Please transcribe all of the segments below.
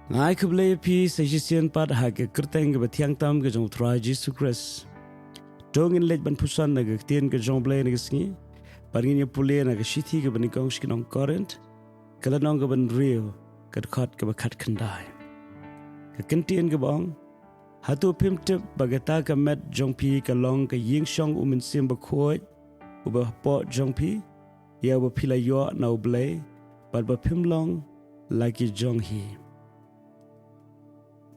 Ngai ke Blei pi sejisian pat hake kerteng ke betiang tam ke jong try Jesus Christ. Dong in lej ban pusan na ke Ktien ke jong Blei na ke singi. Paringin ya pule na ke shiti ke banikong skinong Korint. Kalanong ke ban rio ke dekat ke bakat kendai. Ke Ktien ke bong. Hatu pim tip bagata ke met jong pi ke long ke Iingshong Mynsiem Bakhuid. Ubah po jong pi. Ya ubah pila yo na Blei. Bad ba pim long lagi jong hi.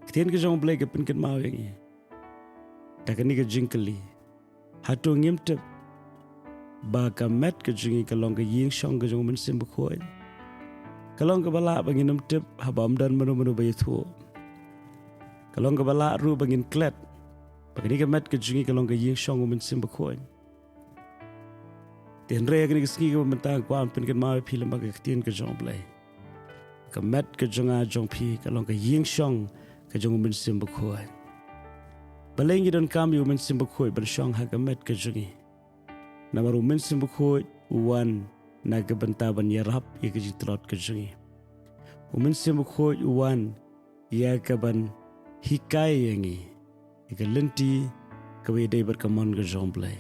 Ktien ke jong Blei ke pinkin mau yang i. Takani ke jingkeli. Hatu ngimtip. Ba ka met ke jingi ke long ke Iingshong ke jong Mynsiem Bakhuid. Kalong ke bala bangin namtip habam dan menu-menu bayi tu. Kalong ke bala ru bangin klet. Bagini ke met ke jingi ke long ke Iingshong Mynsiem Bakhuid. Tien raya kini ke singi ke mentang kuan pinkin mau pi lembaga Ktien ke jong Blei. Ke met ke jonga jong pi ke long ke Iingshong ke jong Mynsiem Bakhuid. Balengi don kami Mynsiem Bakhuid bersyong hagamet ke jongi. Namaru Mynsiem Bakhuid uwan na ke bentaban yarap ya ke jitrot ke jongi. Mynsiem Bakhuid uwan ya ke ban hikai yangi. Ya ke lenti ke wedai berkamon ke jong Blei.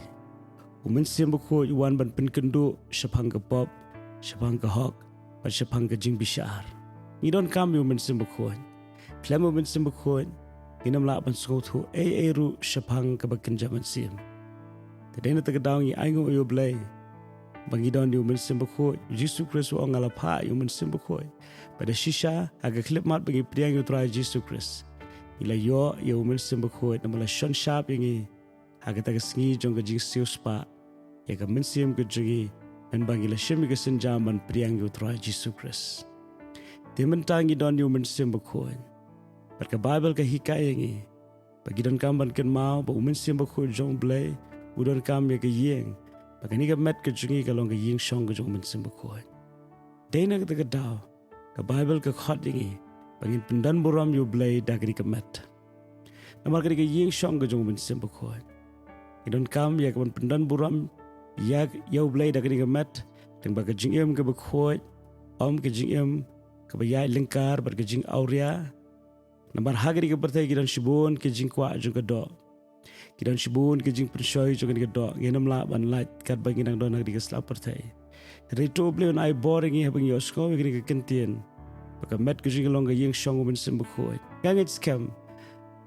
Mynsiem Bakhuid uwan ban pinkendu syapang ke pop, syapang ke hok, ban syapang ke jing bishar. Ni don kami Mynsiem Bakhuid. Plamo Mynsiem Bakhuid, inam la ban skotu ru syapang ke bakin jaman sim. Tadena tagadaw ni aingo yo Blei. Bangidon yu Mynsiem Bakhuid, Jesus Christ o ngalapa yu Mynsiem Bakhuid. Pada shisha aga klip mat bagi priang yu try Jesus Christ. Ila yo Mynsiem Bakhuid namala shon sharp yangi aga taga singi jong ka jing siu spa. Ya ka Mynsiem ke jongi en bangila shimi ke senjaman priang yu try Jesus Christ. Timentangi don yu Mynsiem Bakhuid. Perka Bible ke hikai yangi. Bagi don kamban ken mau ba Mynsiem Bakhuid jong Blei. Udon kam ya ke yeng. Bagi ni ka met ke jongi ka long ke Iingshong ke jong Mynsiem Bakhuid. Dena ke daw. Ka Bible ke khot yangi. Bagi pendan buram yu Blei da ke ni ka met. Namar ke ni ka Iingshong ke jong Mynsiem Bakhuid. Idon kam ya ke pendan buram ya yu Blei da ke ni ka met. Teng ba ke jing ke Bakhuid. Om ke jing ke bayai lingkar bar ke jing auria. Nambar hagari ke bertai kidan shibun ke jing kwa jung ke do. Kidan shibun ke jing pershoy jung ke do. Ngenam la ban light kat bagi nang don hagari ke selap bertai. Rito Blei on ai boring i habang yosko ke ni ke Ktien. Baka met ke jing long ke Iingshong Mynsiem Bakhuid. Yang scam.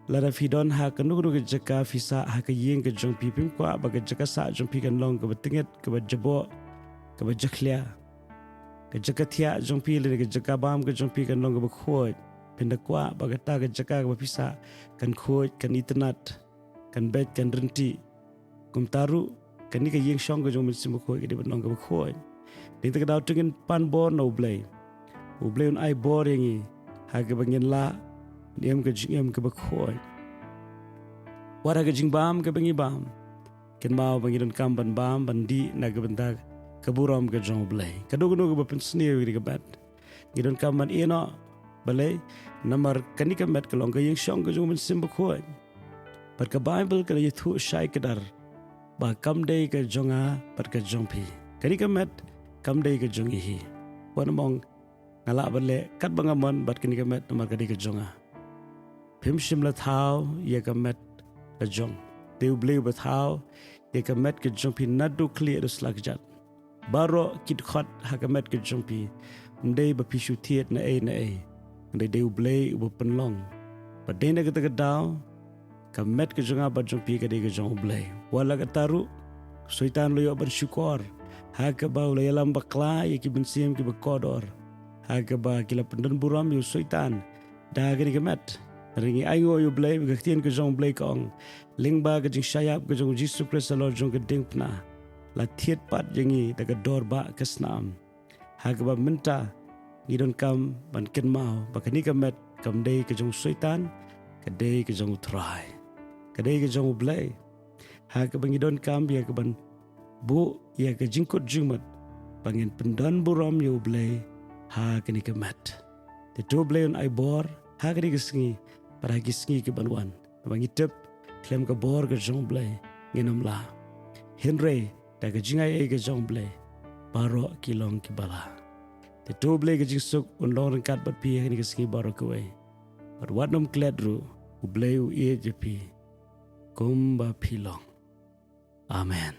Lara fidon ha kanu ke jaka fisa ha ke yeng ke jong pipim kwa baka jaka sa jong pi kan long ke betinget ke jabo ke jaklia. Ke jaka tia jong pi le ke jaka bam ke jong pi kan long ke Bakhuid. Pindah kuat bagata ke jaka ke bapisa kan khoi kan internet kan bet kan renti kum taru kan ni ke Iingshong ke jong Mynsiem Bakhuid ke di benong ke Bakhuid ni tak daw tungin pan bor no Blei on ai bor yangi ha ke bangin la niam ke jing ke Bakhuid wara ke jing bam ke bangi bam ken mau bangin kamban bam bandi na ke bentak ke buram ke jong Blei kadu-kadu ke bapen seni ke bet ngidon kamban ino Balai namar kanika met ke long ke Iingshong ke jong Mynsiem Bakhuid. Perka Bible ke yithu syai kedar ba kam dei ke jonga per ke jong pi. Kanika met kam dei ke jong ihi. Wan mong ngala bale kat bangamon bat kanika met namar ke jonga. Pim shim la thau ye ke met ke jong. Deu Blei ba thau ye ke met ke jong pi nadu kli dus lagjat. Baro kit khot ha ke met ke jong pi. Mdei ba pishu tiet na e. Ndai deu Blei ubo penlong. Padena kita kedau, kamet ke jonga bat jong pi ke dei ke jong Blei. Wala ke taru, syaitan lo yo bersyukur. Ha ke ba ula yalam bakla ye ki Mynsiem ki bekodor. Ha ke ba kila pendan buram yo syaitan. Da ke di kemet. Ringi aingo yo Blei ke Ktien ke jong Blei kong. Ling ba ke jing syayap ke jong Jesus Christ lo jong ke ding pna. La tiet pat jengi da ke dor ba ke snam. Ha ke ba minta Idon kam ban ken mau bakani ka met kam dei ke jong syaitan ke dei ke jong utrai ke dei ke jong Blei ha ke bangidon kam ya ke ban bu ya ke jingkut jingmat bangin pendan buram yo Blei ha ke ni ke met te to Blei on ai bor ha ke ni ke singi para ki singi ke banwan bangitep klem ke bor ke jong Blei ngenam la henry ta ke jingai ke jong Blei baro kilong ki bala Te to Blei ke jingsuk un long kat bat pi ni ke singi baro kowe. But what nom kledru u Blei u jepi kumba pilong. Amen.